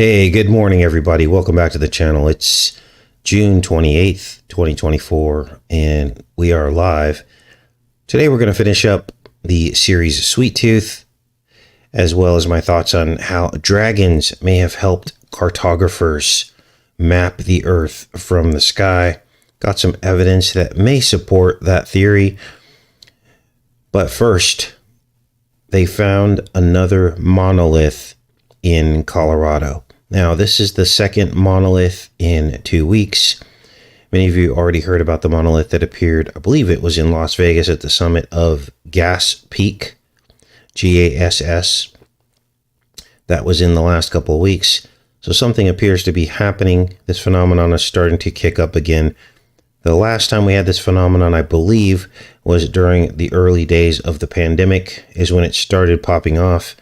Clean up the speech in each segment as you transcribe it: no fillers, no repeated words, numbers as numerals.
Hey, good morning, everybody. Welcome back to the channel. It's June 28th, 2024, and we are live. Today, we're going to finish up the series Sweet Tooth, as well as my thoughts on how dragons may have helped cartographers map the Earth from the sky. Got some evidence that may support that theory. But first, they found another monolith in Colorado. Now, this is the second monolith in 2 weeks. Many of you already heard about the monolith that appeared, I believe it was in Las Vegas at the summit of Gas Peak, GASS. That was in the last couple of weeks. So something appears to be happening. This phenomenon is starting to kick up again. The last time we had this phenomenon, I believe, was during the early days of the pandemic, is when it started popping off.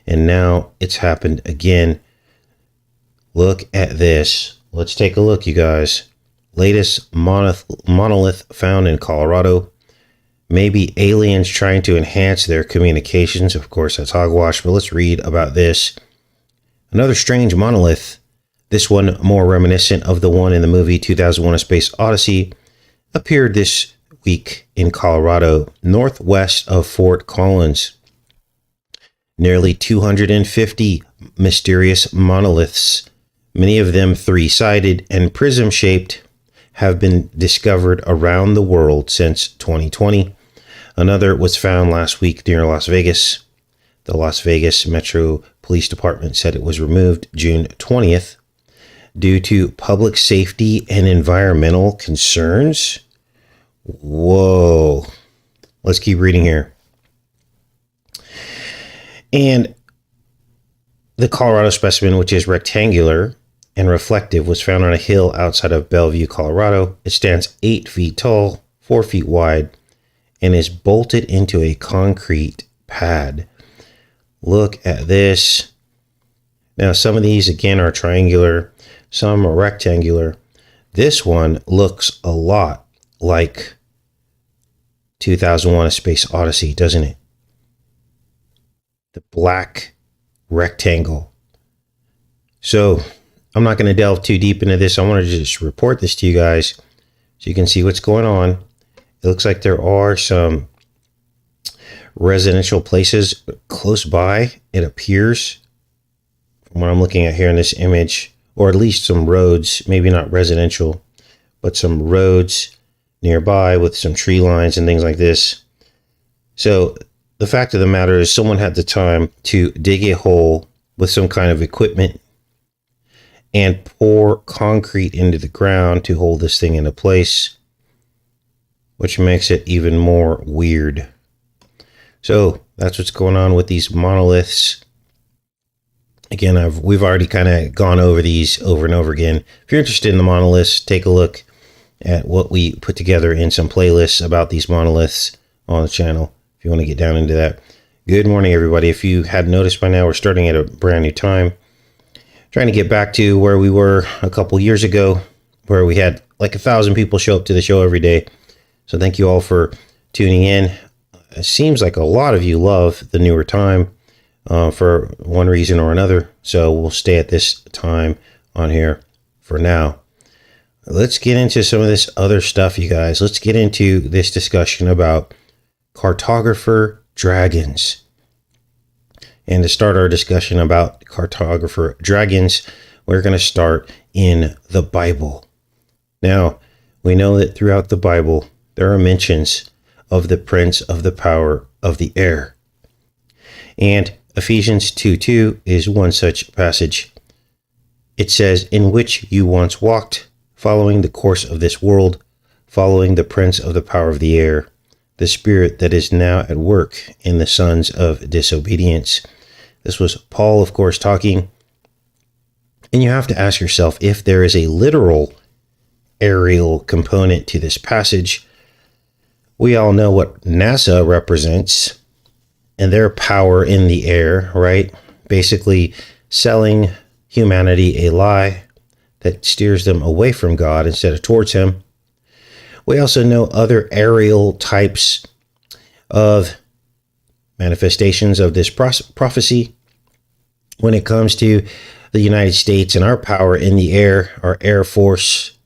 And now it's happened again. Look at this. Let's take a look, you guys. Latest monolith found in Colorado. Maybe aliens trying to enhance their communications. Of course, that's hogwash, but let's read about this. Another strange monolith. This one more reminiscent of the one in the movie 2001: A Space Odyssey. Appeared this week in Colorado, northwest of Fort Collins. Nearly 250 mysterious monoliths, many of them three-sided and prism-shaped, have been discovered around the world since 2020. Another was found last week near Las Vegas. The Las Vegas Metro Police Department said it was removed June 20th due to public safety and environmental concerns. Whoa. Let's keep reading here. And the Colorado specimen, which is rectangular and reflective, was found on a hill outside of Bellevue, Colorado. It stands 8 feet tall, 4 feet wide, and is bolted into a concrete pad. Look at this. Now, some of these, again, are triangular. Some are rectangular. This one looks a lot like 2001: A Space Odyssey, doesn't it? The black rectangle. So I'm not going to delve too deep into this. I want to just report this to you guys so you can see what's going on. It looks like there are some residential places close by, it appears, from what I'm looking at here in this image, or at least some roads, maybe not residential, but some roads nearby with some tree lines and things like this. So the fact of the matter is someone had the time to dig a hole with some kind of equipment and pour concrete into the ground to hold this thing into place, which makes it even more weird. So that's what's going on with these monoliths. Again, we've already kind of gone over these over and over again. If you're interested in the monoliths, take a look at what we put together in some playlists about these monoliths on the channel, if you want to get down into that. Good morning, everybody. If you hadn't noticed by now, we're starting at a brand new time. Trying to get back to where we were a couple years ago, where we had like 1,000 people show up to the show every day. So thank you all for tuning in. It seems like a lot of you love the newer time for one reason or another. So we'll stay at this time on here for now. Let's get into some of this other stuff, you guys. Let's get into this discussion about cartographer dragons. And to start our discussion about cartographer dragons, we're going to start in the Bible. Now, we know that throughout the Bible, there are mentions of the prince of the power of the air. And Ephesians 2:2 is one such passage. It says, "In which you once walked, following the course of this world, following the prince of the power of the air, the spirit that is now at work in the sons of disobedience." This was Paul, of course, talking. And you have to ask yourself if there is a literal aerial component to this passage. We all know what NASA represents and their power in the air, right? Basically selling humanity a lie that steers them away from God instead of towards him. We also know other aerial types of manifestations of this prophecy when it comes to the United States and our power in the air, our Air Force,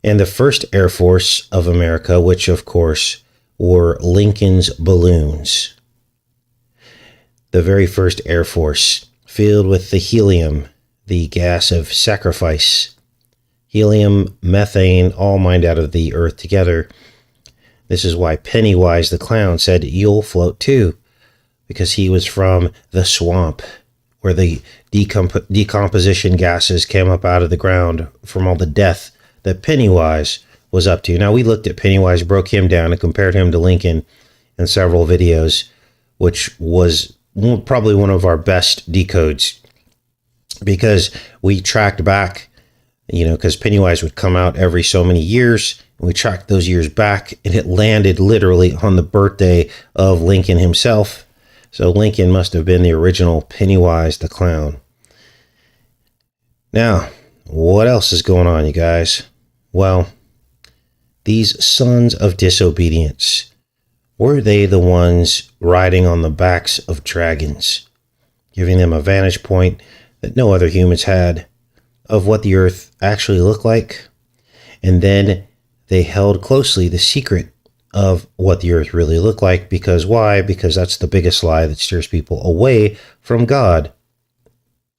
and the first Air Force of America, which of course were Lincoln's balloons. The very first Air Force, filled with the helium, the gas of sacrifice. Helium, methane, all mined out of the earth together. This is why Pennywise the clown said, "You'll float too," because he was from the swamp where the decomposition gases came up out of the ground from all the death that Pennywise was up to. Now, we looked at Pennywise, broke him down, and compared him to Lincoln in several videos, which was probably one of our best decodes, because we tracked back, because Pennywise would come out every so many years, and we tracked those years back, and it landed literally on the birthday of Lincoln himself. So Lincoln must have been the original Pennywise the clown. Now, what else is going on, you guys? Well, these sons of disobedience, were they the ones riding on the backs of dragons, giving them a vantage point that no other humans had of what the earth actually looked like? And then they held closely the secret of what the earth really looked like. Because why? Because that's the biggest lie that steers people away from God,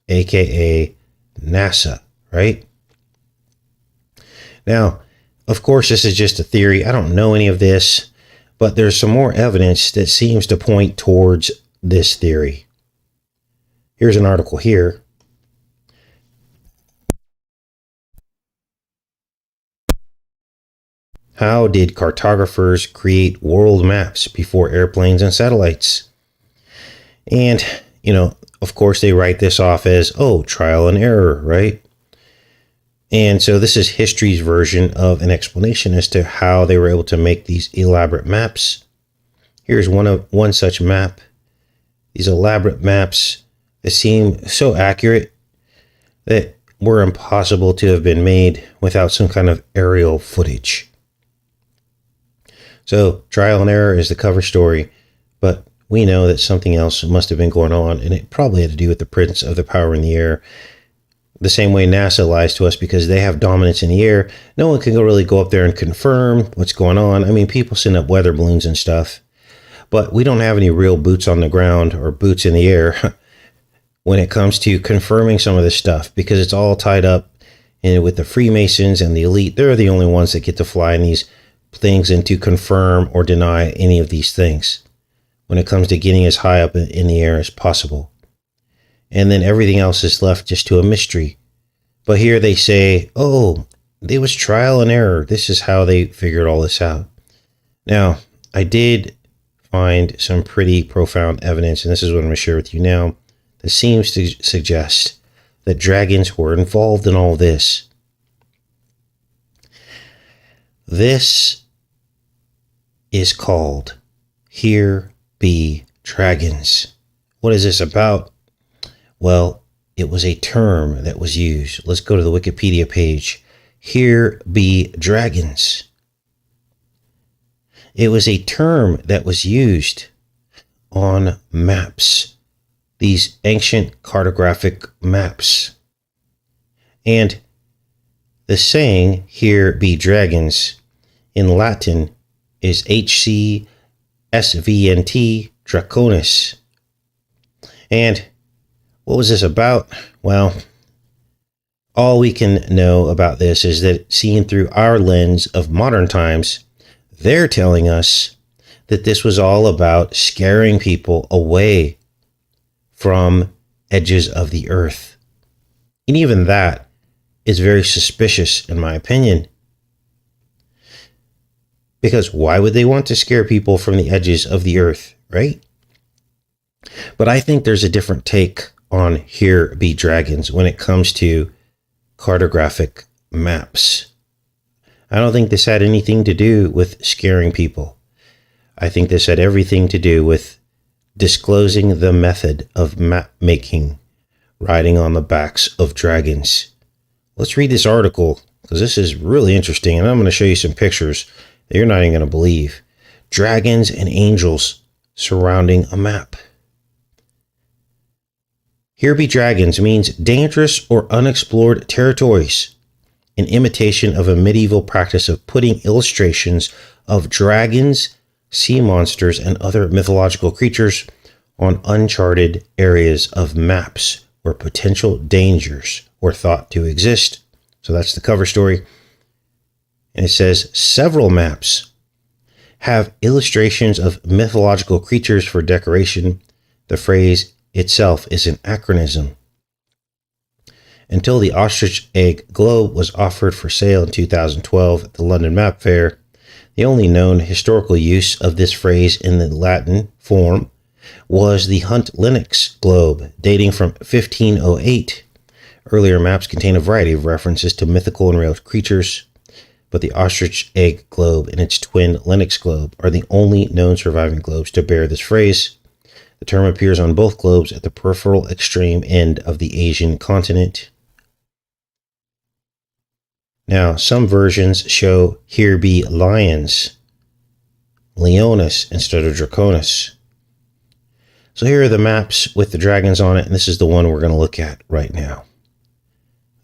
aka NASA, right? Now, of course, this is just a theory. I don't know any of this, but there's some more evidence that seems to point towards this theory. Here's an article here. How did cartographers create world maps before airplanes and satellites? And, of course, they write this off as, trial and error, right? And so this is history's version of an explanation as to how they were able to make these elaborate maps. Here's one such map. These elaborate maps that seem so accurate that were impossible to have been made without some kind of aerial footage. So trial and error is the cover story, but we know that something else must have been going on, and it probably had to do with the Prince of the Power in the Air. The same way NASA lies to us because they have dominance in the air. No one can really go up there and confirm what's going on. I mean, people send up weather balloons and stuff, but we don't have any real boots on the ground or boots in the air when it comes to confirming some of this stuff, because it's all tied up in with the Freemasons and the elite. They're the only ones that get to fly in these things and to confirm or deny any of these things when it comes to getting as high up in the air as possible. And then everything else is left just to a mystery. But here they say, there was trial and error. This is how they figured all this out. Now, I did find some pretty profound evidence, and this is what I'm going to share with you now, that seems to suggest that dragons were involved in all this. This is called Here Be Dragons. What is this about? Well, it was a term that was used. Let's go to the Wikipedia page. Here be dragons. It was a term that was used on maps, these ancient cartographic maps. And the saying, here be dragons, in Latin is HC SVNT Draconis. And what was this about? Well, all we can know about this is that seen through our lens of modern times, they're telling us that this was all about scaring people away from edges of the earth. And even that is very suspicious, in my opinion. Because why would they want to scare people from the edges of the earth, right? But I think there's a different take on Here Be Dragons when it comes to cartographic maps. I don't think this had anything to do with scaring people. I think this had everything to do with disclosing the method of map making, riding on the backs of dragons. Let's read this article, because this is really interesting, and I'm going to show you some pictures that you're not even going to believe. Dragons and angels surrounding a map. Here be dragons means dangerous or unexplored territories, an imitation of a medieval practice of putting illustrations of dragons, sea monsters, and other mythological creatures on uncharted areas of maps where potential dangers were thought to exist. So that's the cover story. And it says several maps have illustrations of mythological creatures for decoration. The phrase itself is an acronym. Until the ostrich egg globe was offered for sale in 2012 at the London Map Fair, the only known historical use of this phrase in the Latin form was the Hunt Linux globe, dating from 1508. Earlier maps contain a variety of references to mythical and real creatures, but the ostrich egg globe and its twin Linux globe are the only known surviving globes to bear this phrase. The term appears on both globes at the peripheral extreme end of the Asian continent. Now, some versions show here be lions, Leonis instead of Draconis. So here are the maps with the dragons on it, and this is the one we're going to look at right now.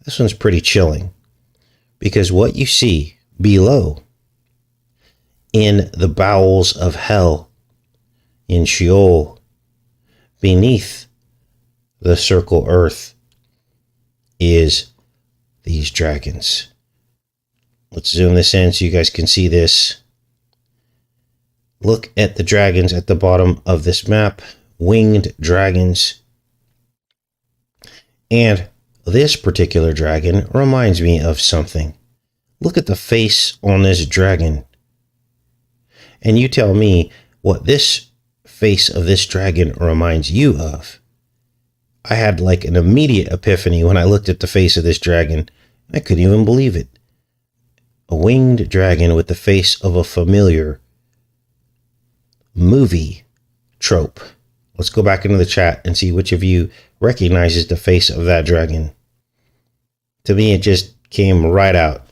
This one's pretty chilling, because what you see below in the bowels of hell, in Sheol, beneath the circle earth, is these dragons. Let's zoom this in so you guys can see this. Look at the dragons at the bottom of this map, winged dragons. And this particular dragon reminds me of something. Look at the face on this dragon. And you tell me what this face of this dragon reminds you of. I had like an immediate epiphany when I looked at the face of this dragon. I couldn't even believe it. A winged dragon with the face of a familiar movie trope. Let's go back into the chat and see which of you recognizes the face of that dragon. To me, it just came right out.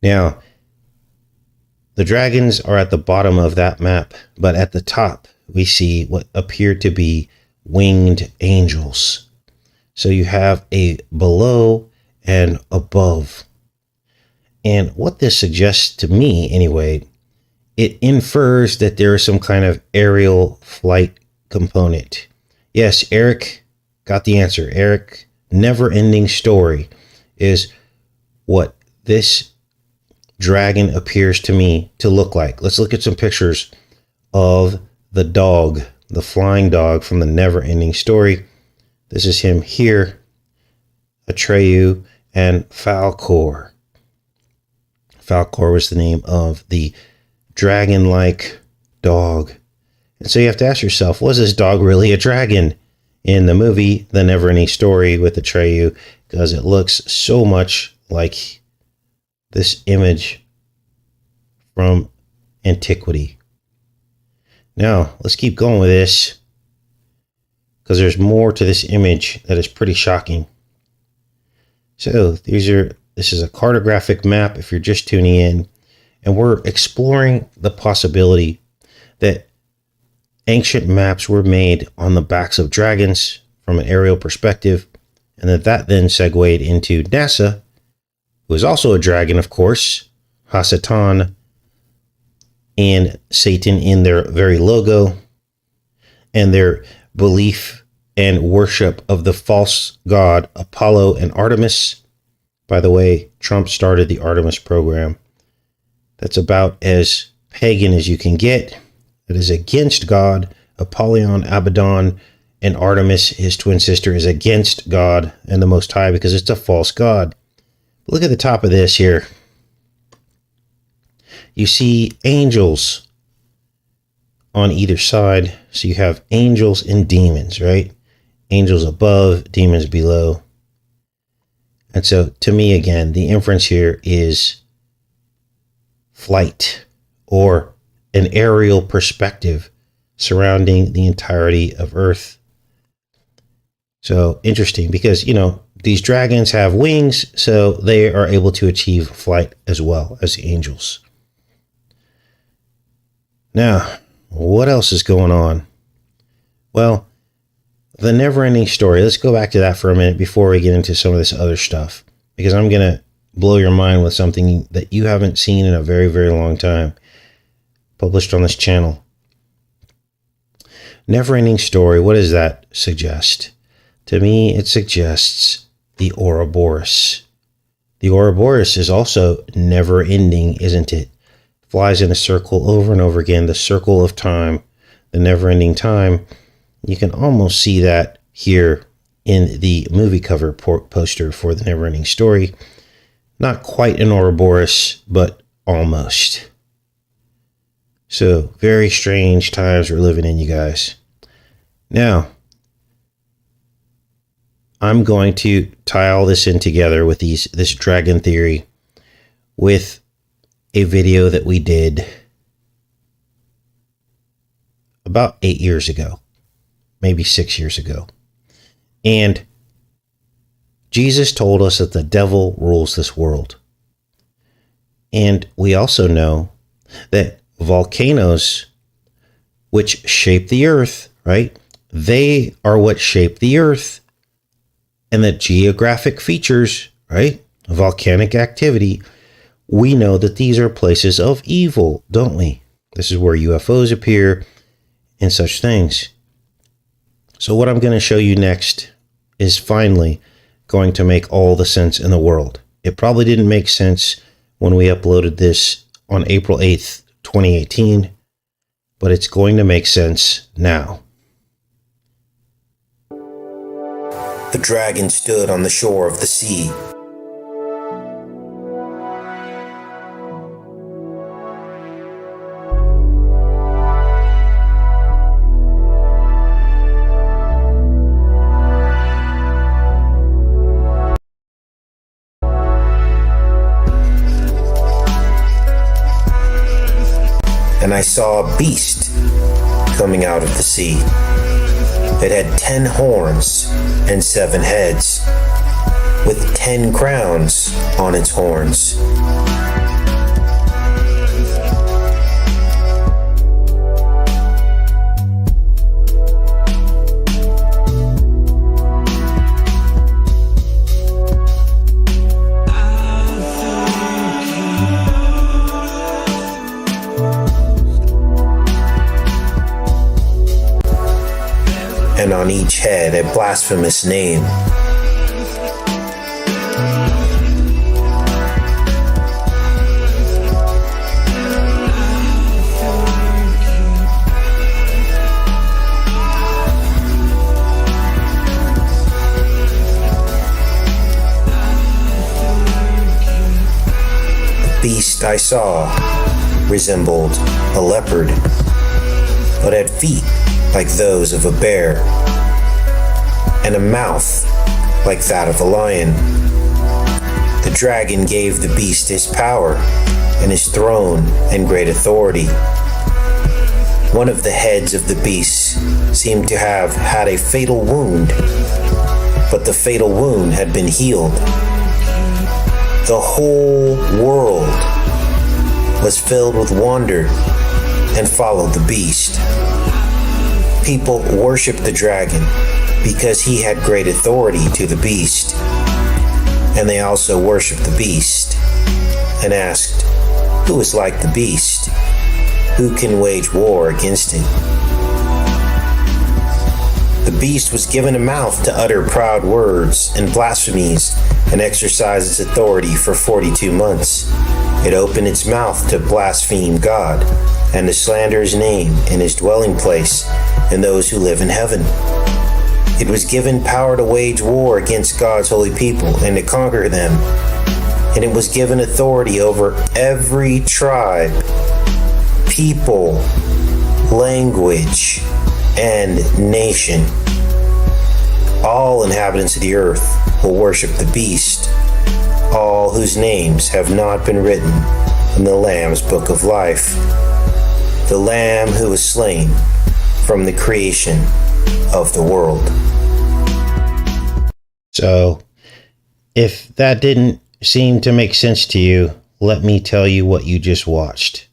Now, the dragons are at the bottom of that map, but at the top, we see what appear to be winged angels. So you have a below and above. And what this suggests to me, anyway, it infers that there is some kind of aerial flight component. Yes, Eric got the answer. Eric, never-ending story is what this dragon appears to me to look like. Let's look at some pictures of the dog, the flying dog from the never-ending story. This is him here, Atreyu and Falkor. Falkor was the name of the dragon-like dog. And so you have to ask yourself, was this dog really a dragon in the movie, The Never-Ending Story with Atreyu? Because it looks so much like this image from antiquity. Now, let's keep going with this, because there's more to this image that is pretty shocking. So this is a cartographic map if you're just tuning in, and we're exploring the possibility that ancient maps were made on the backs of dragons from an aerial perspective, and that then segued into NASA, who is also a dragon, of course, Hasatan, and Satan in their very logo, and their belief and worship of the false god Apollo and Artemis. By the way, Trump started the Artemis program. That's about as pagan as you can get. It is against God. Apollyon, Abaddon, and Artemis, his twin sister, is against God and the Most High because it's a false god. Look at the top of this here. You see angels on either side. So you have angels and demons, right? Angels above, demons below. And so to me, again, the inference here is flight or an aerial perspective surrounding the entirety of Earth. So interesting because, these dragons have wings, so they are able to achieve flight as well as the angels. Now, what else is going on? Well, the never-ending story. Let's go back to that for a minute before we get into some of this other stuff, because I'm going to blow your mind with something that you haven't seen in a very, very long time, published on this channel. Never-ending story, what does that suggest? To me, it suggests the Ouroboros. The Ouroboros is also never-ending, isn't it? Flies in a circle over and over again, the circle of time, the never-ending time. You can almost see that here in the movie cover poster for the never-ending story. Not quite an Ouroboros, but almost. So, very strange times we're living in, you guys. Now, I'm going to tie all this in together with this dragon theory with a video that we did about 8 years ago, maybe 6 years ago. And Jesus told us that the devil rules this world. And we also know that volcanoes, which shape the earth, right? They are what shape the earth. And that geographic features, right? Volcanic activity, we know that these are places of evil, don't we? This is where UFOs appear and such things. So what I'm going to show you next is finally going to make all the sense in the world. It probably didn't make sense when we uploaded this on April 8th, 2018, but it's going to make sense now. The dragon stood on the shore of the sea. And I saw a beast coming out of the sea. It had 10 horns and 7 heads, with 10 crowns on its horns. And on each head a blasphemous name. The beast I saw resembled a leopard, but had feet like those of a bear, and a mouth like that of a lion. The dragon gave the beast his power and his throne and great authority. One of the heads of the beast seemed to have had a fatal wound, but the fatal wound had been healed. The whole world was filled with wonder and followed the beast. People worshiped the dragon because he had great authority to the beast. And they also worshiped the beast and asked, "Who is like the beast? Who can wage war against it?" The beast was given a mouth to utter proud words and blasphemies and exercise its authority for 42 months. It opened its mouth to blaspheme God and to slander his name and his dwelling place and those who live in heaven. It was given power to wage war against God's holy people and to conquer them. And it was given authority over every tribe, people, language, and nation. All inhabitants of the earth will worship the beast, all whose names have not been written in the Lamb's book of life. The Lamb who was slain from the creation of the world. So, if that didn't seem to make sense to you, let me tell you what you just watched.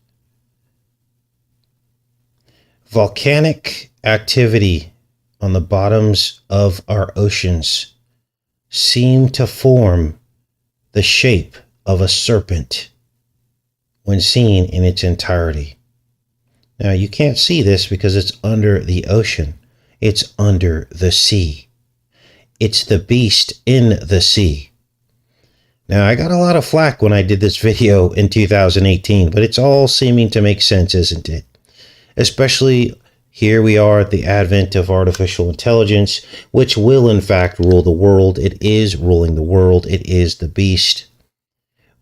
Volcanic activity on the bottoms of our oceans seem to form the shape of a serpent when seen in its entirety. Now, you can't see this because it's under the ocean. It's under the sea. It's the beast in the sea. Now, I got a lot of flack when I did this video in 2018, but it's all seeming to make sense, isn't it? Especially here we are at the advent of artificial intelligence, which will in fact rule the world. It is ruling the world. It is the beast.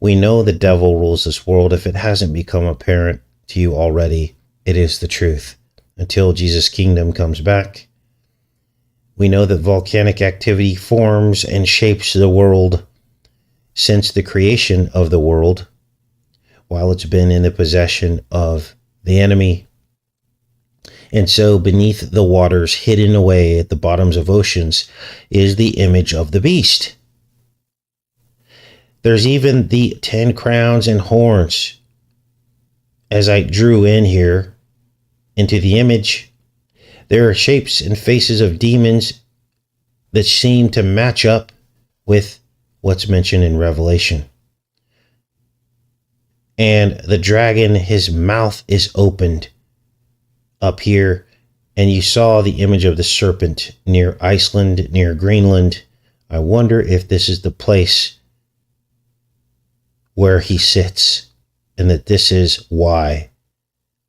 We know the devil rules this world. If it hasn't become apparent to you already, it is the truth. Until Jesus' kingdom comes back, we know that volcanic activity forms and shapes the world since the creation of the world, while it's been in the possession of the enemy. And so beneath the waters, hidden away at the bottoms of oceans, is the image of the beast. There's even the 10 crowns and horns. As I drew in here into the image, there are shapes and faces of demons that seem to match up with what's mentioned in Revelation. And the dragon, his mouth is opened up here, and you saw the image of the serpent near Iceland, near Greenland. I wonder if this is the place where he sits, and that this is why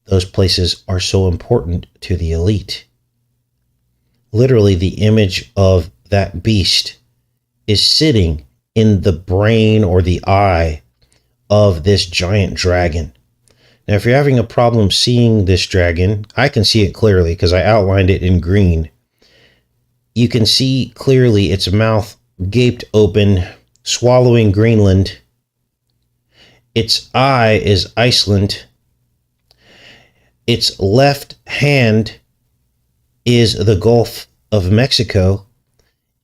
those places are so important to the elite. Literally, the image of that beast is sitting in the brain or the eye of this giant dragon. Now, if you're having a problem seeing this dragon, I can see it clearly because I outlined it in green. You can see clearly its mouth gaped open, swallowing Greenland. Its eye is Iceland. Its left hand is the Gulf of Mexico.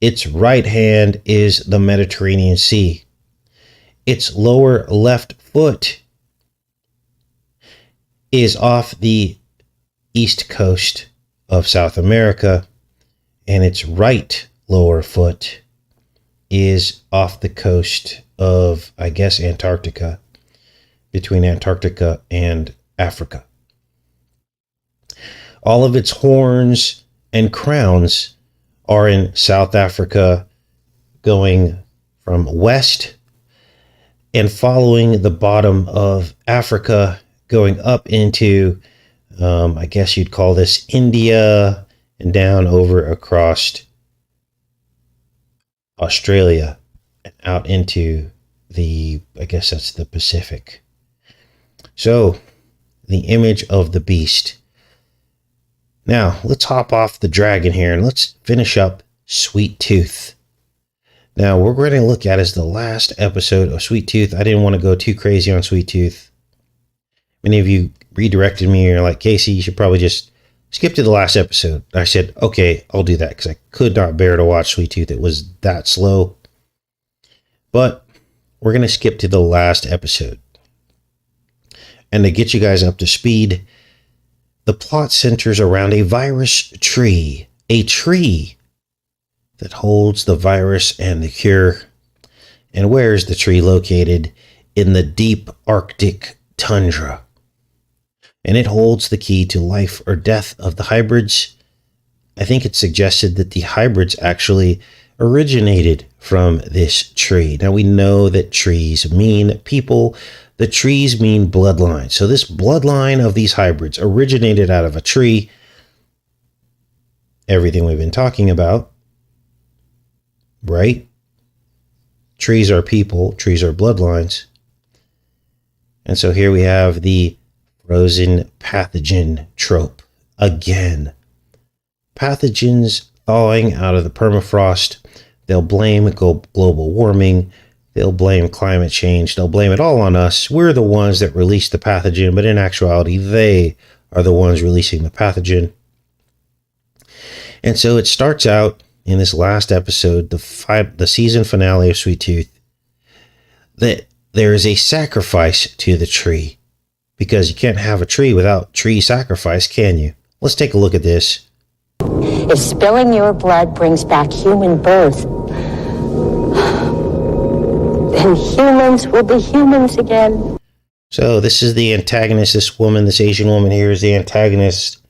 Its right hand is the Mediterranean Sea. Its lower left foot is off the east coast of South America, and its right lower foot is off the coast of, I guess, Antarctica, between Antarctica and Africa. All of its horns and crowns are in South Africa, going from west and following the bottom of Africa, going up into, I guess you'd call this India, and down over across Australia and out into the, I guess that's the Pacific. So, the image of the beast. Now, let's hop off the dragon here and let's finish up Sweet Tooth. Now, what we're going to look at is the last episode of Sweet Tooth. I didn't want to go too crazy on Sweet Tooth. Many of you redirected me and you're like, Casey, you should probably just skip to the last episode. I said, okay, I'll do that because I could not bear to watch Sweet Tooth. It was that slow. But we're going to skip to the last episode. And to get you guys up to speed, the plot centers around a virus tree, a tree that holds the virus and the cure. And where is the tree located? In the deep Arctic tundra. And it holds the key to life or death of the hybrids. I think it's suggested that the hybrids actually originated from this tree. Now we know that trees mean people. The trees mean bloodline. So this bloodline of these hybrids originated out of a tree. Everything we've been talking about, right? Trees are people, trees are bloodlines. And so here we have the frozen pathogen trope again. Pathogens thawing out of the permafrost. They'll blame global warming. They'll blame climate change. They'll blame it all on us. We're the ones that release the pathogen, but in actuality, they are the ones releasing the pathogen. And so it starts out in this last episode, the season finale of Sweet Tooth, that there is a sacrifice to the tree, because you can't have a tree without tree sacrifice, can you? Let's take a look at this. If spilling your blood brings back human birth, then humans will be humans again. So this is the antagonist. This woman, this Asian woman here is the antagonist.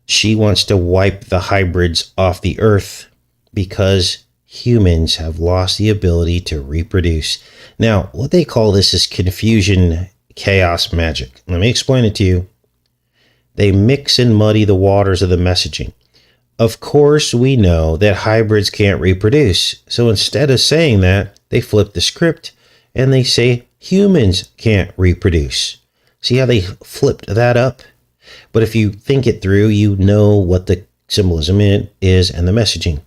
She wants to wipe the hybrids off the earth because humans have lost the ability to reproduce. Now, what they call this is confusion, chaos, magic. Let me explain it to you. They mix and muddy the waters of the messaging. Of course, we know that hybrids can't reproduce. So instead of saying that, they flip the script and they say humans can't reproduce. See how they flipped that up? But if you think it through, you know what the symbolism is and the messaging.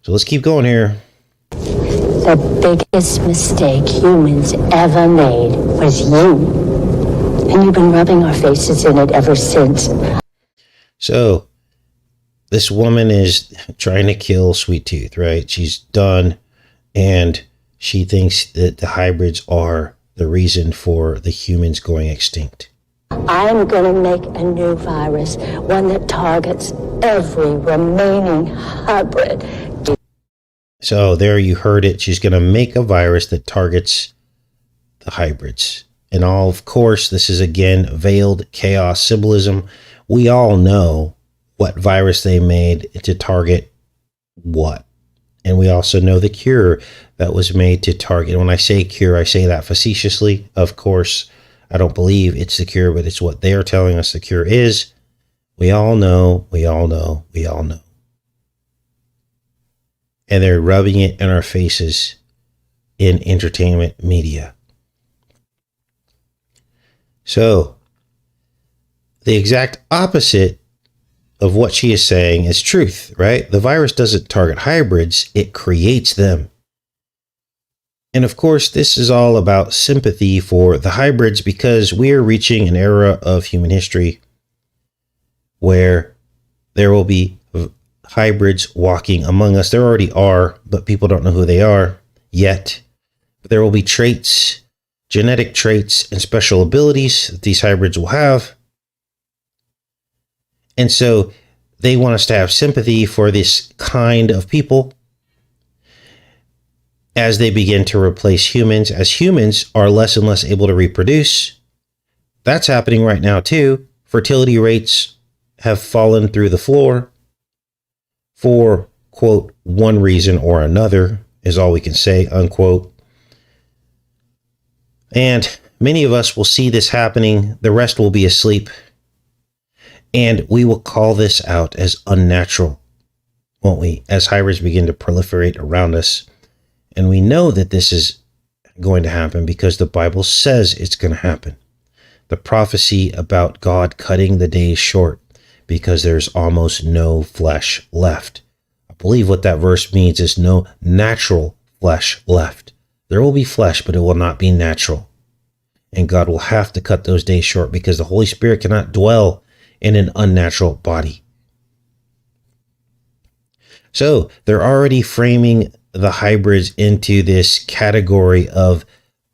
So let's keep going here. The biggest mistake humans ever made was you. And you've been rubbing our faces in it ever since. So this woman is trying to kill Sweet Tooth, right? She's done, and she thinks that the hybrids are the reason for the humans going extinct. I'm going to make a new virus, one that targets every remaining hybrid. So there you heard it. She's going to make a virus that targets the hybrids. And all, of course, this is again veiled chaos symbolism. We all know what virus they made to target what. And we also know the cure that was made to target. When I say cure, I say that facetiously. Of course, I don't believe it's the cure, but it's what they are telling us the cure is. We all know, we all know, we all know. And they're rubbing it in our faces in entertainment media. So, the exact opposite of what she is saying is truth, right? The virus doesn't target hybrids, it creates them. And of course, this is all about sympathy for the hybrids because we are reaching an era of human history where there will be hybrids walking among us. There already are, but people don't know who they are yet. But there will be traits, genetic traits, and special abilities that these hybrids will have. And so they want us to have sympathy for this kind of people as they begin to replace humans, as humans are less and less able to reproduce. That's happening right now too. Fertility rates have fallen through the floor for, quote, one reason or another is all we can say, unquote. And many of us will see this happening. The rest will be asleep. And we will call this out as unnatural, won't we? As hybrids begin to proliferate around us. And we know that this is going to happen because the Bible says it's going to happen. The prophecy about God cutting the days short because there's almost no flesh left. I believe what that verse means is no natural flesh left. There will be flesh, but it will not be natural. And God will have to cut those days short because the Holy Spirit cannot dwell in an unnatural body. So they're already framing the hybrids into this category of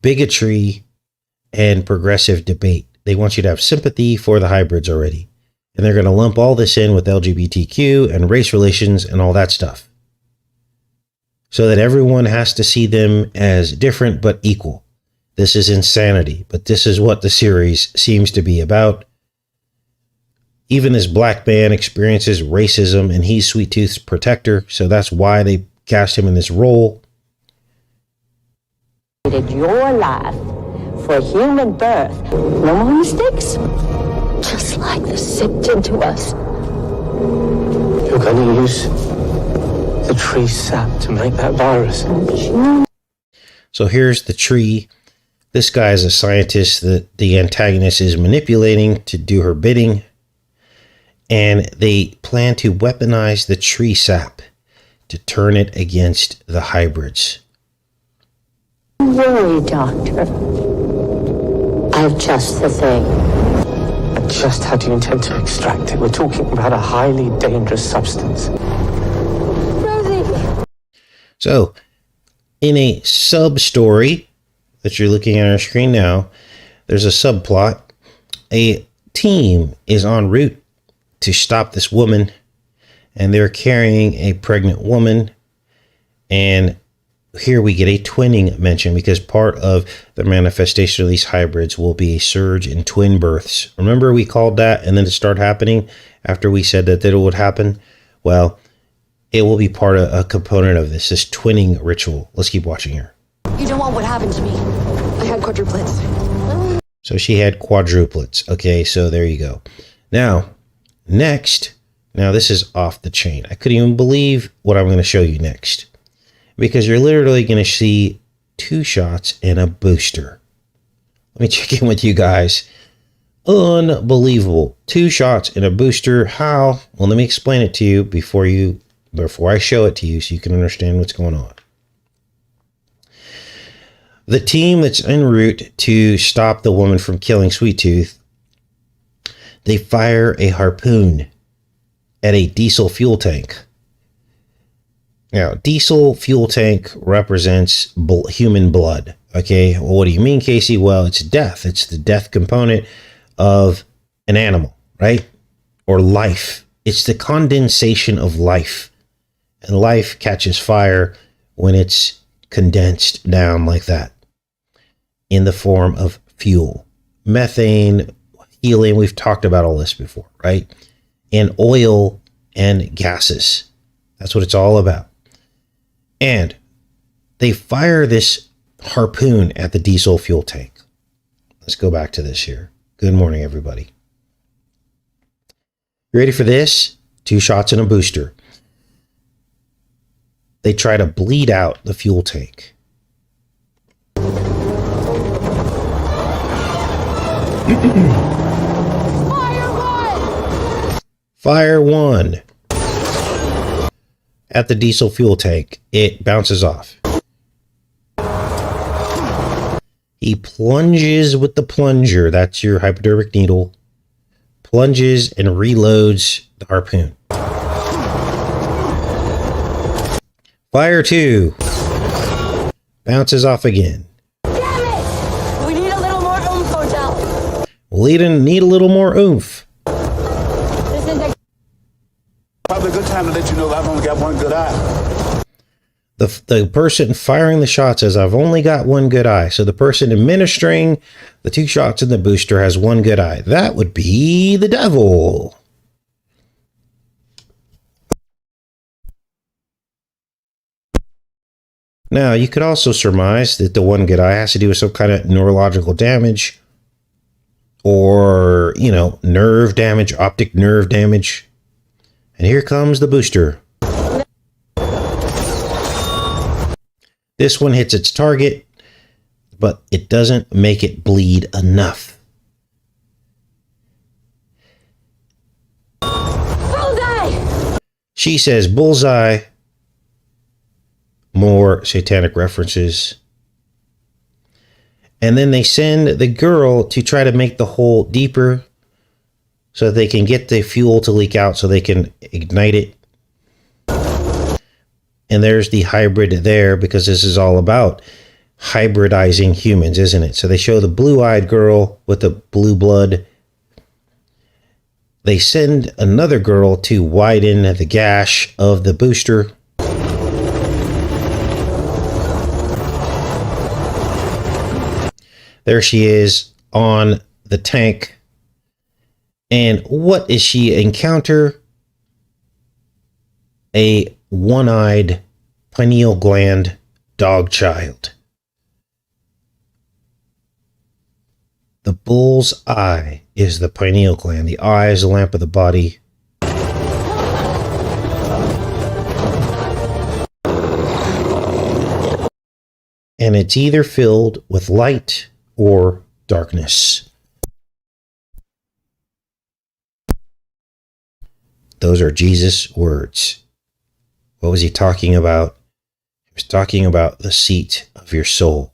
bigotry and progressive debate. They want you to have sympathy for the hybrids already. And they're going to lump all this in with LGBTQ and race relations and all that stuff. So that everyone has to see them as different but equal. This is insanity, but this is what the series seems to be about. Even this black man experiences racism and he's Sweet Tooth's protector. So that's why they cast him in this role. Your life for human birth. No more mistakes. Just like the sipped into us. You're going to use the tree sap to make that virus. So here's the tree. This guy is a scientist that the antagonist is manipulating to do her bidding. And they plan to weaponize the tree sap to turn it against the hybrids. Don't worry, Doctor. I've just the thing. Just how do you intend to extract it? We're talking about a highly dangerous substance. Rosie. So, in a sub-story that you're looking at on our screen now, there's a subplot. A team is en route to stop this woman, and they're carrying a pregnant woman. And here we get a twinning mention, because part of the manifestation of these hybrids will be a surge in twin births. Remember we called that, and then it started happening after we said that it would happen? Well, it will be part of a component of this twinning ritual. Let's keep watching here. You don't want what happened to me. I had quadruplets. So she had quadruplets. Okay, so there you go. Now, next, now this is off the chain. I couldn't even believe what I'm going to show you next, because you're literally going to see 2 shots and a booster. Let me check in with you guys. Unbelievable. 2 shots and a booster. How? Well, let me explain it to you before I show it to you, so you can understand what's going on. The team that's en route to stop the woman from killing Sweet Tooth, they fire a harpoon at a diesel fuel tank. Now, diesel fuel tank represents human blood. Okay, well, what do you mean, Casey? Well, it's death. It's the death component of an animal, right? Or life. It's the condensation of life. And life catches fire when it's condensed down like that in the form of fuel. Methane, helium, we've talked about all this before, right? And oil and gases. That's what it's all about. And they fire this harpoon at the diesel fuel tank. Let's go back to this here. Good morning, everybody. You ready for this? 2 shots and a booster. They try to bleed out the fuel tank. Fire one at the diesel fuel tank. It bounces off. He plunges with the plunger. That's your hypodermic needle. Plunges and reloads the harpoon. Fire 2. Bounces off again. Damn it! We need a little more oomph, Hotel. We'll need a little more oomph. This is probably a good time to let you know that I've only got one good eye. The person firing the shot says, I've only got one good eye. So the person administering the 2 shots in the booster has one good eye. That would be the devil. Now, you could also surmise that the one good eye has to do with some kind of neurological damage or, nerve damage, optic nerve damage. And here comes the booster. This one hits its target, but it doesn't make it bleed enough. bullseye! She says bullseye. More satanic references. And then they send the girl to try to make the hole deeper so that they can get the fuel to leak out so they can ignite it. And there's the hybrid there, because this is all about hybridizing humans, isn't it? So they show the blue-eyed girl with the blue blood. They send another girl to widen the gash of the booster. There she is on the tank. And what does she encounter? A one-eyed pineal gland dog child. The bull's eye is the pineal gland. The eye is the lamp of the body. And it's either filled with light or darkness. Those are Jesus' words. What was he talking about? He was talking about the seat of your soul.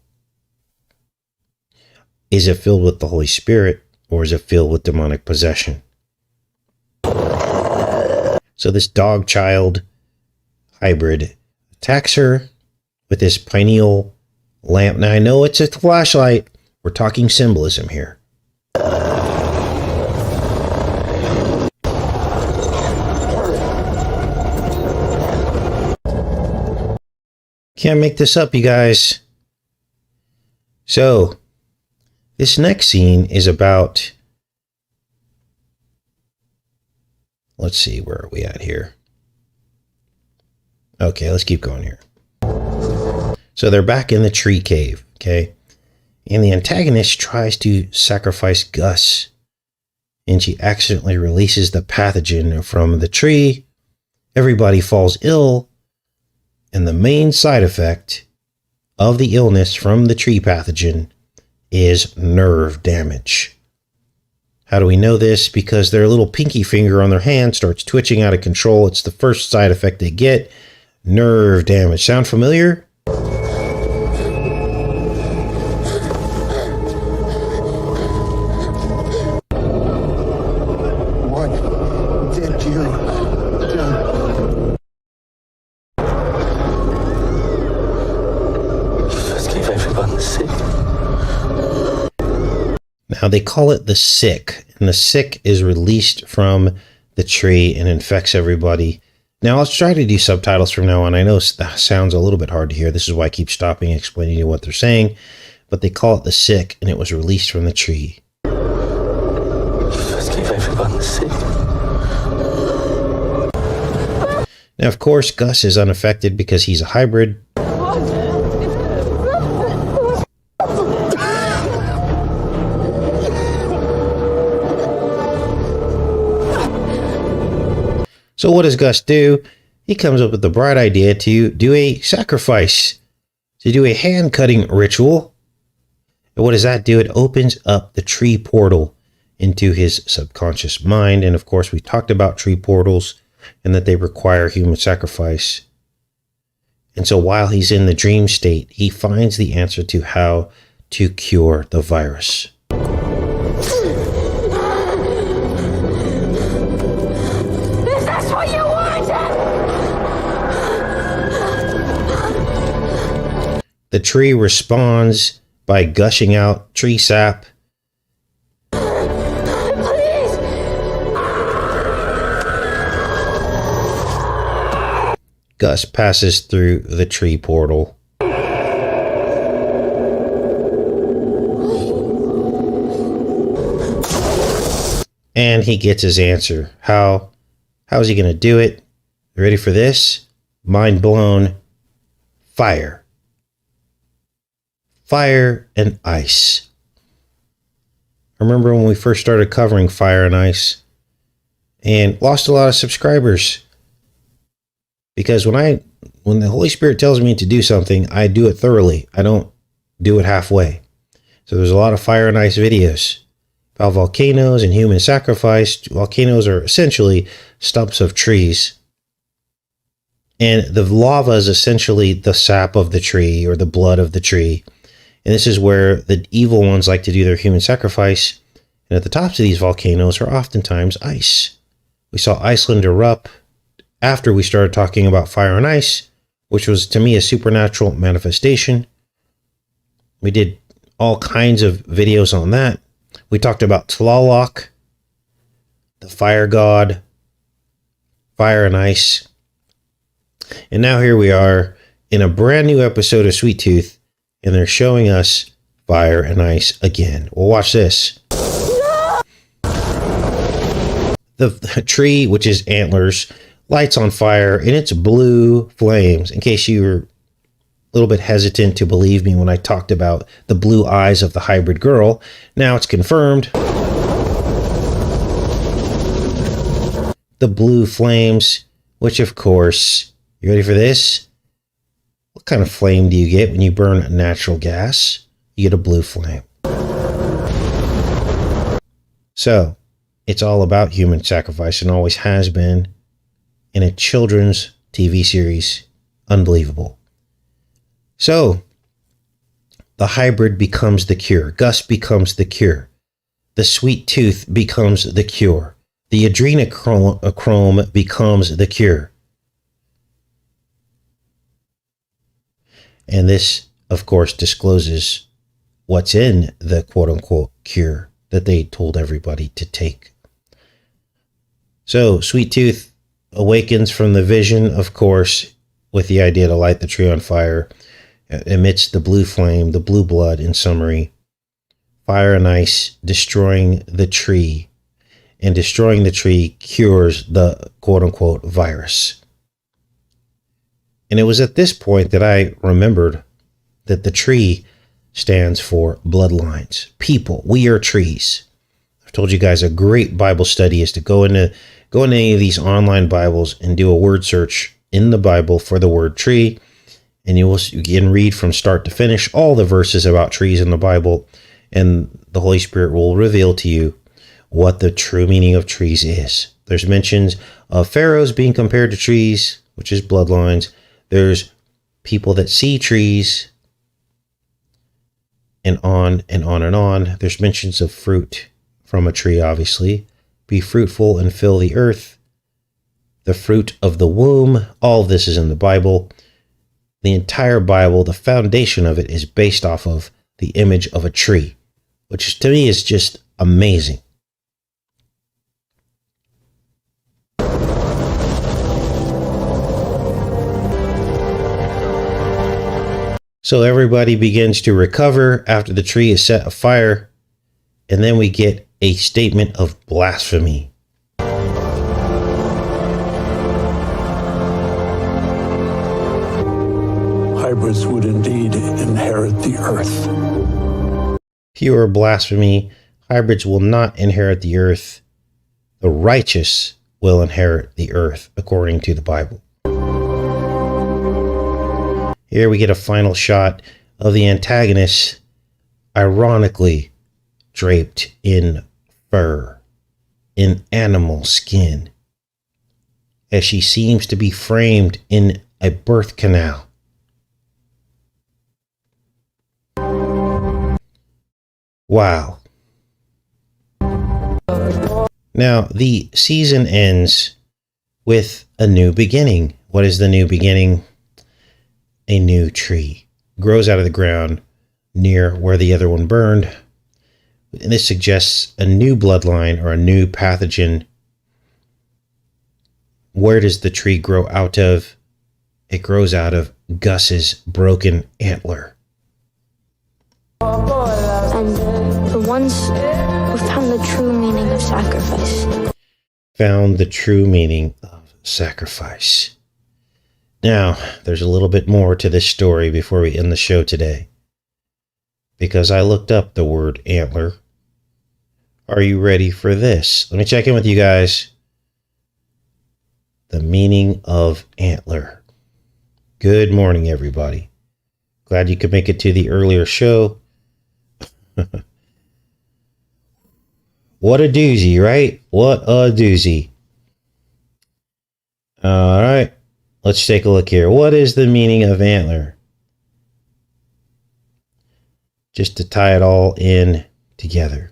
Is it filled with the Holy Spirit, or is it filled with demonic possession? So this dog child hybrid attacks her with this pineal lamp. Now I know it's a flashlight. We're talking symbolism here. Can't make this up, you guys. So, this next scene is about... Let's see, where are we at here? Okay, let's keep going here. So they're back in the tree cave, okay? And the antagonist tries to sacrifice Gus. And she accidentally releases the pathogen from the tree. Everybody falls ill. And the main side effect of the illness from the tree pathogen is nerve damage. How do we know this? Because their little pinky finger on their hand starts twitching out of control. It's the first side effect they get. Nerve damage. Sound familiar? What did you do? Just gave everyone the sick. Now they call it the sick, and the sick is released from the tree and infects everybody. Now I'll try to do subtitles from now on. I know that sounds a little bit hard to hear. This is why I keep stopping and explaining to you what they're saying. But they call it the sick, and it was released from the tree. Just gave everyone the sick. Now, of course, Gus is unaffected because he's a hybrid. So what does Gus do? He comes up with the bright idea to do a sacrifice, to do a hand-cutting ritual. And what does that do? It opens up the tree portal into his subconscious mind. And of course, we talked about tree portals and that they require human sacrifice. And so while he's in the dream state, he finds the answer to how to cure the virus. The tree responds by gushing out tree sap. Please. Gus passes through the tree portal. And he gets his answer. How is he going to do it? You ready for this? Mind blown. Fire. Fire and ice. I remember when we first started covering fire and ice and lost a lot of subscribers because when the Holy Spirit tells me to do something, I do it thoroughly. I don't do it halfway. So there's a lot of fire and ice videos about volcanoes and human sacrifice. Volcanoes are essentially stumps of trees. And the lava is essentially the sap of the tree or the blood of the tree. And this is where the evil ones like to do their human sacrifice. And at the tops of these volcanoes are oftentimes ice. We saw Iceland erupt after we started talking about fire and ice, which was to me a supernatural manifestation. We did all kinds of videos on that. We talked about Tlaloc, the fire god, fire and ice. And now here we are in a brand new episode of Sweet Tooth. And they're showing us fire and ice again. Well, watch this. The tree, which is Antlers, lights on fire and it's blue flames. In case you were a little bit hesitant to believe me when I talked about the blue eyes of the hybrid girl, now it's confirmed. The blue flames, which of course, you ready for this? What kind of flame do you get when you burn natural gas? You get a blue flame. So, it's all about human sacrifice and always has been in a children's TV series. Unbelievable. So, the hybrid becomes the cure. Gus becomes the cure. The sweet tooth becomes the cure. The adrenochrome becomes the cure. And this, of course, discloses what's in the quote-unquote cure that they told everybody to take. So, Sweet Tooth awakens from the vision, of course, with the idea to light the tree on fire emits the blue flame, the blue blood, in summary. Fire and ice destroying the tree. And destroying the tree cures the quote-unquote virus. And it was at this point that I remembered that the tree stands for bloodlines. People, we are trees. I've told you guys a great Bible study is to go into any of these online Bibles and do a word search in the Bible for the word tree. And you can read from start to finish all the verses about trees in the Bible. And the Holy Spirit will reveal to you what the true meaning of trees is. There's mentions of pharaohs being compared to trees, which is bloodlines. There's people that see trees, and on and on and on. There's mentions of fruit from a tree, obviously. Be fruitful and fill the earth. The fruit of the womb. All of this is in the Bible. The entire Bible, the foundation of it, is based off of the image of a tree, which to me is just amazing. So everybody begins to recover after the tree is set afire, and then we get a statement of blasphemy. Hybrids would indeed inherit the earth. Pure blasphemy. Hybrids will not inherit the earth. The righteous will inherit the earth, according to the Bible. Here we get a final shot of the antagonist, ironically draped in fur, in animal skin, as she seems to be framed in a birth canal. Wow. Now, the season ends with a new beginning. What is the new beginning? A new tree grows out of the ground near where the other one burned. And this suggests a new bloodline or a new pathogen. Where does the tree grow out of? It grows out of Gus's broken antler. And the ones who found the true meaning of sacrifice. Found the true meaning of sacrifice. Now, there's a little bit more to this story before we end the show today, because I looked up the word antler. Are you ready for this? Let me check in with you guys. The meaning of antler. Good morning, everybody. Glad you could make it to the earlier show. What a doozy, right? What a doozy. All right. Let's take a look here. What is the meaning of antler? Just to tie it all in together.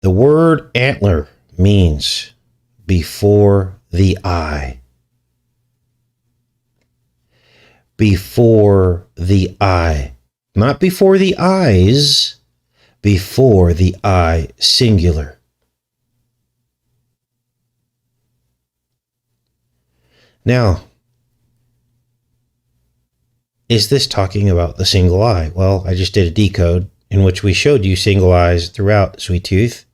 The word antler means before the eye. Before the eye. Not before the eyes. Before the eye, singular. Now, is this talking about the single eye? Well, I just did a decode in which we showed you single eyes throughout, Sweet Tooth.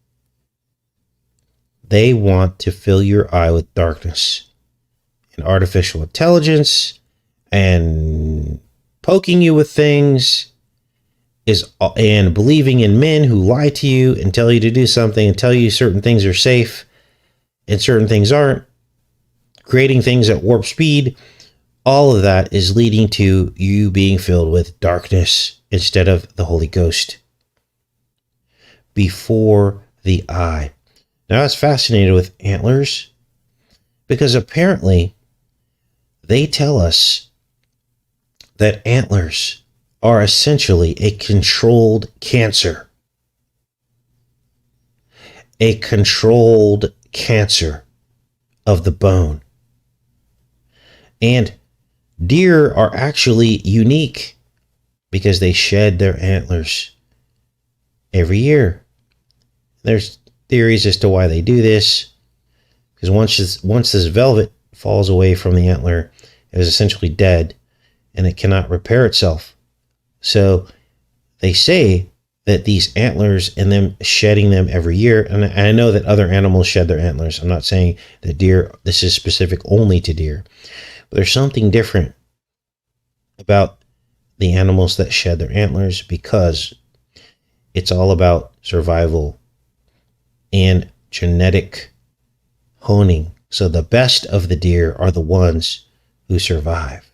They want to fill your eye with darkness and artificial intelligence and poking you with things and believing in men who lie to you and tell you to do something and tell you certain things are safe and certain things aren't. Creating things at warp speed, all of that is leading to you being filled with darkness instead of the Holy Ghost. Before the eye. Now I was fascinated with antlers because apparently they tell us that antlers are essentially a controlled cancer. A controlled cancer of the bone. And deer are actually unique because they shed their antlers every year. There's theories as to why they do this. Because once this velvet falls away from the antler, it is essentially dead and it cannot repair itself. So they say that these antlers and them shedding them every year, and I know that other animals shed their antlers. I'm not saying that deer, this is specific only to deer, but there's something different about the animals that shed their antlers because it's all about survival and genetic honing. So the best of the deer are the ones who survive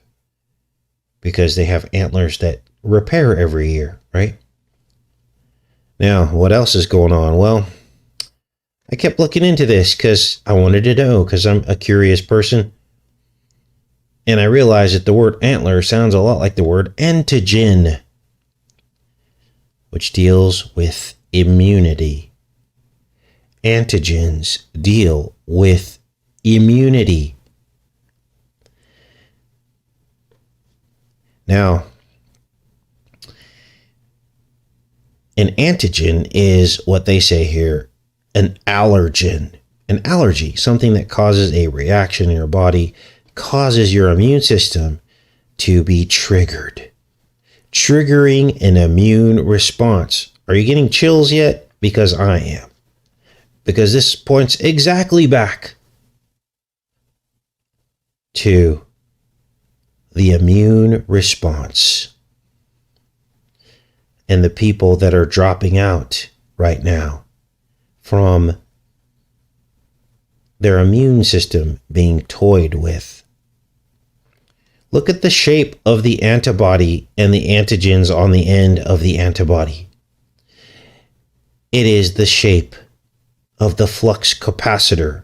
because they have antlers that repair every year, right? Now, what else is going on? Well, I kept looking into this because I wanted to know, because I'm a curious person. And I realized that the word antler sounds a lot like the word antigen, which deals with immunity. Antigens deal with immunity. Now, an antigen is what they say here, an allergen, an allergy, something that causes a reaction in your body, causes your immune system to be triggered, triggering an immune response. Are you getting chills yet? Because I am. Because this points exactly back to the immune response. And the people that are dropping out right now from their immune system being toyed with. Look at the shape of the antibody and the antigens on the end of the antibody. It is the shape of the flux capacitor,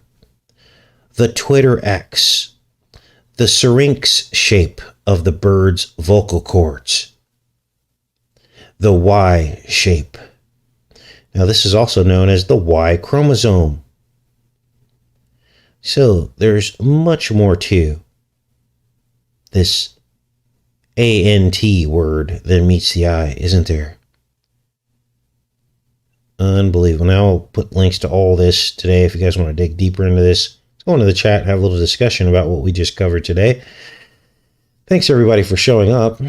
the Twitter X, the syrinx shape of the bird's vocal cords, the Y shape. Now, this is also known as the Y chromosome. So there's much more to this ANT word than meets the eye, isn't there? Unbelievable. Now I'll put links to all this today if you guys want to dig deeper into this. Let's go into the chat and have a little discussion about what we just covered today. Thanks everybody for showing up.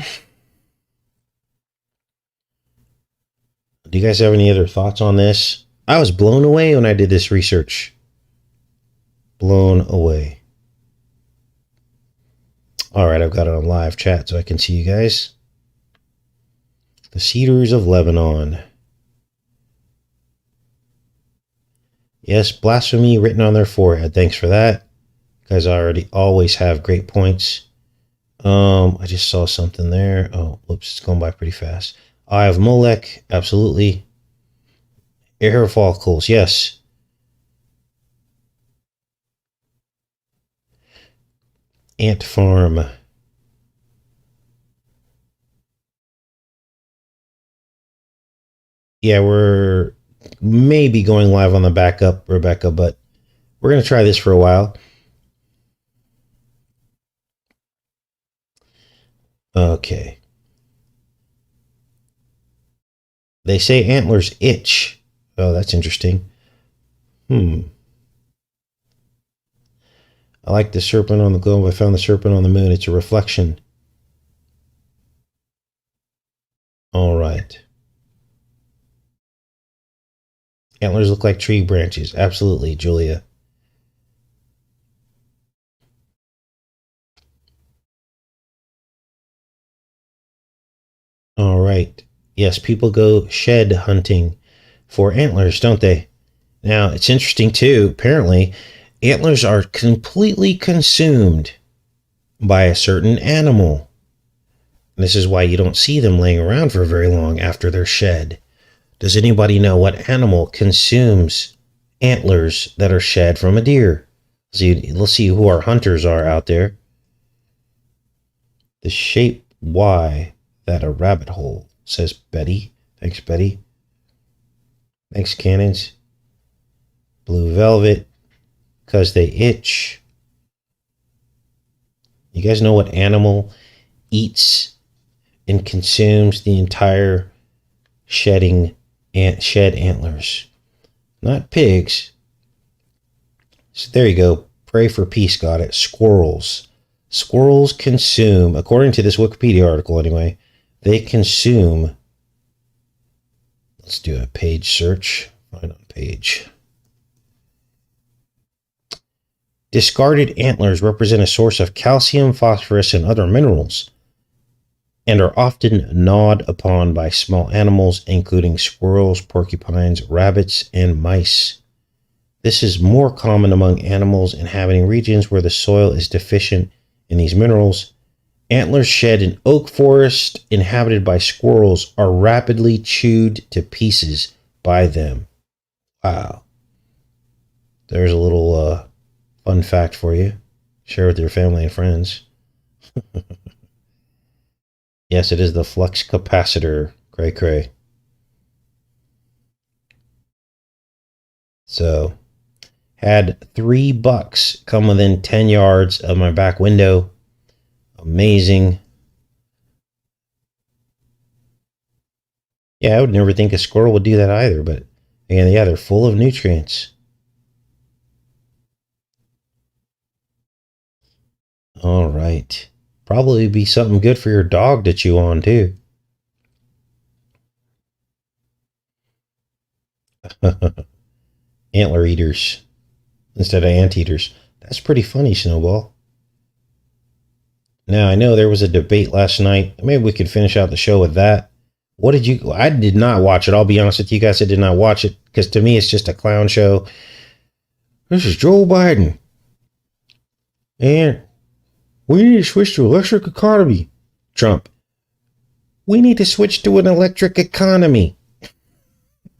Do you guys have any other thoughts on this? I was blown away when I did this research. Blown away. All right, I've got it on live chat so I can see you guys. The Cedars of Lebanon. Yes, blasphemy written on their forehead. Thanks for that. You guys always have great points. I just saw something there. Oh, whoops, it's going by pretty fast. Eye of Molech, absolutely. Hair follicles, yes. Ant farm. Yeah, we're maybe going live on the backup, Rebecca, but we're going to try this for a while. Okay. They say antlers itch. Oh, that's interesting. I like the serpent on the globe. I found the serpent on the moon. It's a reflection. All right. Antlers look like tree branches. Absolutely, Julia. All right. Yes, people go shed hunting for antlers, don't they? Now, it's interesting too. Apparently, antlers are completely consumed by a certain animal. And this is why you don't see them laying around for very long after they're shed. Does anybody know what animal consumes antlers that are shed from a deer? Let's see who our hunters are out there. The shape Y that a rabbit hole, says Betty. Thanks, Betty. Thanks, Cannons. Blue velvet, because they itch. You guys know what animal eats and consumes the entire shed antlers? Not pigs. So there you go. Pray for peace, got it. Squirrels. Squirrels consume, according to this Wikipedia article anyway, they consume, let's do a page search, find on page. Discarded antlers represent a source of calcium, phosphorus, and other minerals, and are often gnawed upon by small animals, including squirrels, porcupines, rabbits, and mice. This is more common among animals inhabiting regions where the soil is deficient in these minerals. Antlers shed in oak forest inhabited by squirrels are rapidly chewed to pieces by them. Wow. There's a little fun fact for you. Share with your family and friends. Yes, it is the flux capacitor. Cray cray. So, had 3 bucks come within 10 yards of my back window. Amazing. Yeah, I would never think a squirrel would do that either, but again, yeah, they're full of nutrients. All right. Probably be something good for your dog to chew on too. Antler eaters instead of anteaters. That's pretty funny, Snowball. Now, I know there was a debate last night. Maybe we could finish out the show with that. What did you... I did not watch it. I'll be honest with you guys. I did not watch it because to me, it's just a clown show. This is Joe Biden. And we need to switch to electric economy. Trump. We need to switch to an electric economy.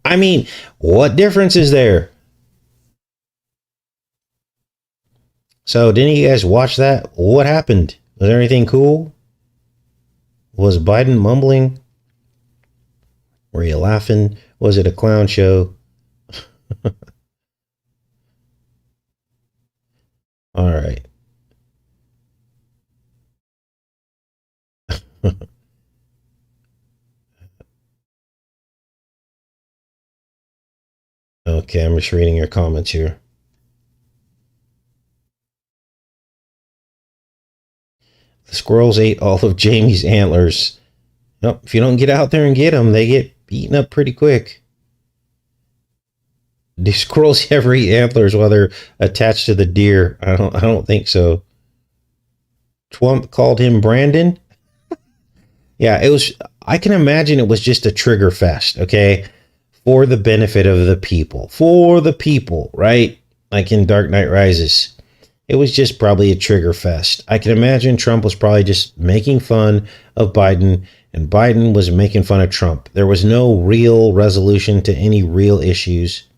I mean, what difference is there? So, didn't you guys watch that? What happened? Was there anything cool? Was Biden mumbling? Were you laughing? Was it a clown show? All right. Okay, I'm just reading your comments here. The squirrels ate all of Jamie's antlers. Nope, if you don't get out there and get them, they get eaten up pretty quick. Do squirrels ever eat antlers while they're attached to the deer? I don't think so. Trump called him Brandon. Yeah, it was. I can imagine it was just a trigger fest. Okay, for the benefit of the people, right? Like in Dark Knight Rises. It was just probably a trigger fest. I can imagine Trump was probably just making fun of Biden, and Biden was making fun of Trump. There was no real resolution to any real issues.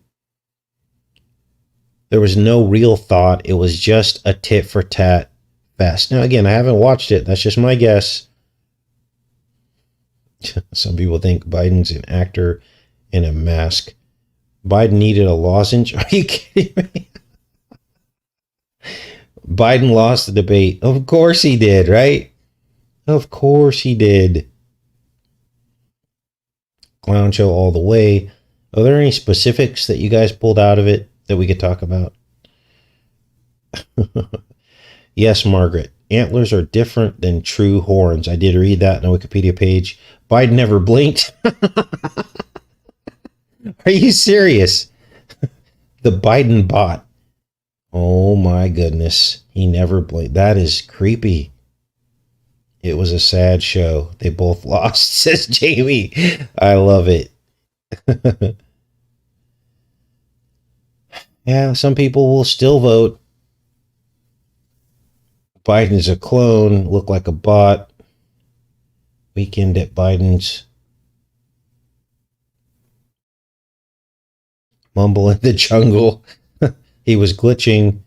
There was no real thought. It was just a tit for tat fest. Now, again, I haven't watched it. That's just my guess. Some people think Biden's an actor in a mask. Biden needed a lozenge. Are you kidding me? Biden lost the debate. Of course he did, right? Of course he did. Clown show all the way. Are there any specifics that you guys pulled out of it that we could talk about? Yes, Margaret. Antlers are different than true horns. I did read that on the Wikipedia page. Biden never blinked. Are you serious? The Biden bot. Oh my goodness. He never blinked. That is creepy. It was a sad show. They both lost, says Jamie. I love it. Yeah, some people will still vote. Biden is a clone, look like a bot. Weekend at Biden's. Mumble in the jungle. He was glitching.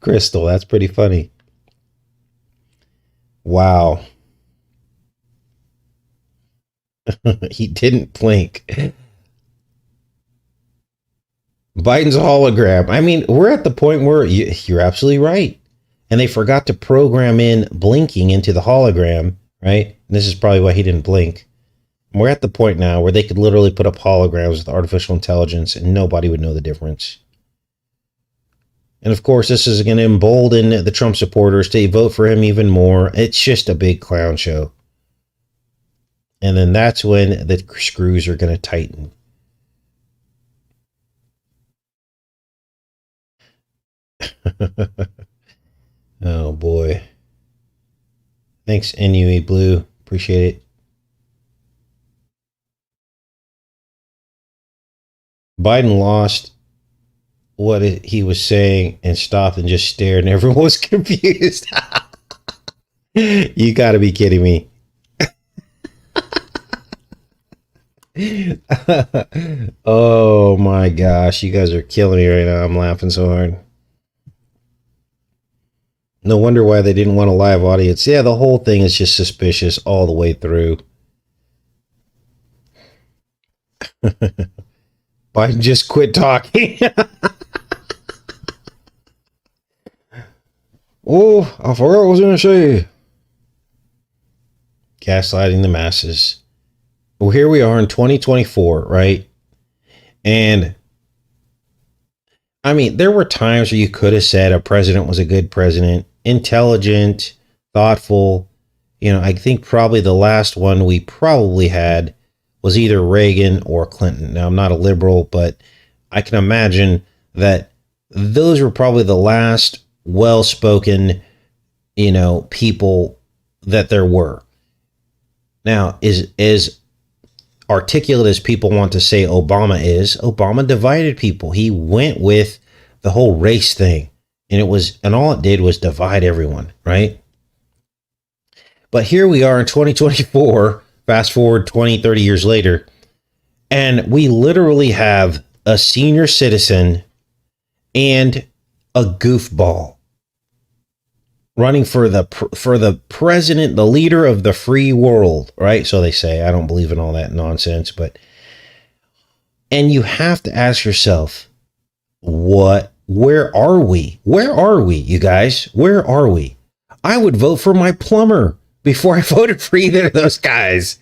Crystal, that's pretty funny. Wow. He didn't blink. Biden's a hologram. I mean, we're at the point where you're absolutely right. And they forgot to program in blinking into the hologram, right? And this is probably why he didn't blink. We're at the point now where they could literally put up holograms with artificial intelligence and nobody would know the difference. And of course, this is going to embolden the Trump supporters to vote for him even more. It's just a big clown show. And then that's when the screws are going to tighten. Oh boy. Thanks, NUE Blue. Appreciate it. Biden lost what he was saying and stopped and just stared, and everyone was confused. You got to be kidding me. Oh my gosh, you guys are killing me right now. I'm laughing so hard. No wonder why they didn't want a live audience. Yeah, the whole thing is just suspicious all the way through. Biden just quit talking. Oh, I forgot what I was going to say. Gaslighting the masses. Well, here we are in 2024, right? And I mean, there were times where you could have said a president was a good president, intelligent, thoughtful. You know, I think probably the last one we probably had was either Reagan or Clinton. Now, I'm not a liberal, but I can imagine that those were probably the last well-spoken, you know, people that there were. Now, as articulate as people want to say Obama divided people. He went with the whole race thing, and all it did was divide everyone, right? But here we are in 2024, fast forward 20, 30 years later, and we literally have a senior citizen and a goofball running for the president, the leader of the free world, right? So they say. I don't believe in all that nonsense, and you have to ask yourself, where are we? Where are we, you guys? Where are we? I would vote for my plumber before I voted for either of those guys.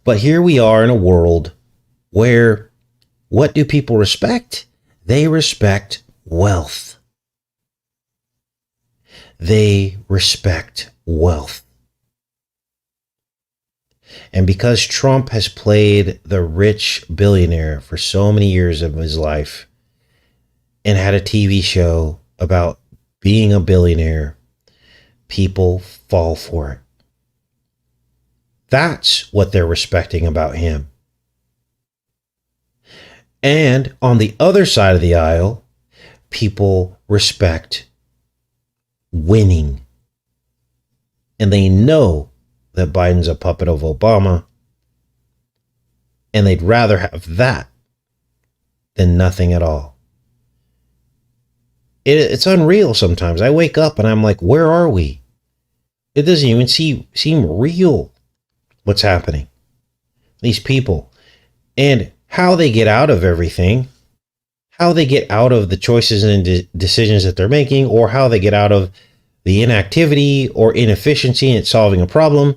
But here we are in a world where what do people respect? They respect wealth. They respect wealth. And because Trump has played the rich billionaire for so many years of his life and had a TV show about being a billionaire, people fall for it. That's what they're respecting about him. And on the other side of the aisle, people respect winning. And they know that Biden's a puppet of Obama. And they'd rather have that than nothing at all. It's unreal sometimes. I wake up and I'm like, where are we? It doesn't even seem real what's happening. These people. And how they get out of everything, how they get out of the choices and decisions that they're making, or how they get out of the inactivity or inefficiency in solving a problem,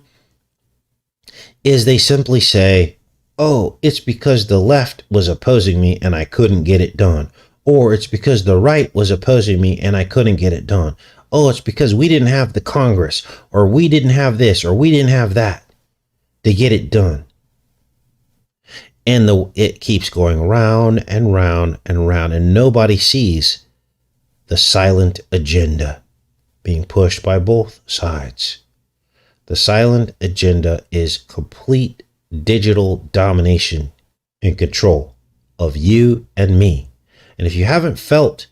is they simply say, oh, it's because the left was opposing me and I couldn't get it done. Or it's because the right was opposing me and I couldn't get it done. Oh, it's because we didn't have the Congress, or we didn't have this, or we didn't have that to get it done. And it keeps going round and round and round, and nobody sees the silent agenda being pushed by both sides. The silent agenda is complete digital domination and control of you and me. And if you haven't felt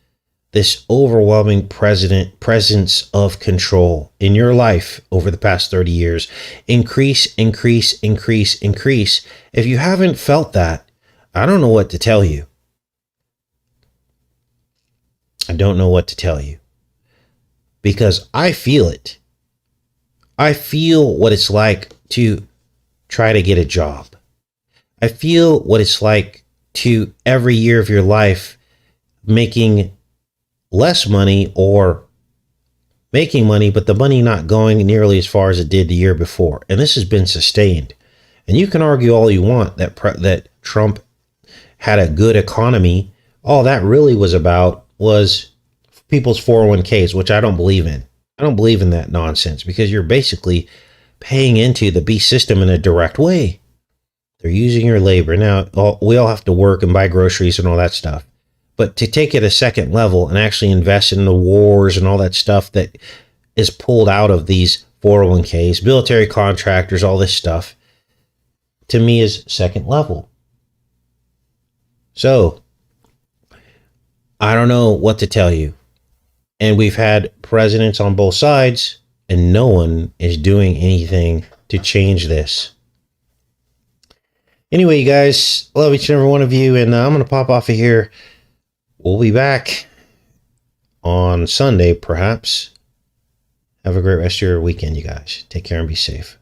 this overwhelming presence of control in your life over the past 30 years, increase. If you haven't felt that, I don't know what to tell you. I don't know what to tell you. Because I feel it. I feel what it's like to try to get a job. I feel what it's like to every year of your life making less money or making money, but the money not going nearly as far as it did the year before. And this has been sustained. And you can argue all you want that that Trump had a good economy. All that really was about was people's 401ks, which I don't believe in. I don't believe in that nonsense because you're basically paying into the beast system in a direct way. They're using your labor. Now, we all have to work and buy groceries and all that stuff. But to take it a second level and actually invest in the wars and all that stuff that is pulled out of these 401ks, military contractors, all this stuff, to me is second level. So, I don't know what to tell you. And we've had presidents on both sides, and no one is doing anything to change this. Anyway, you guys, love each and every one of you, and I'm going to pop off of here. We'll be back on Sunday, perhaps. Have a great rest of your weekend, you guys. Take care and be safe.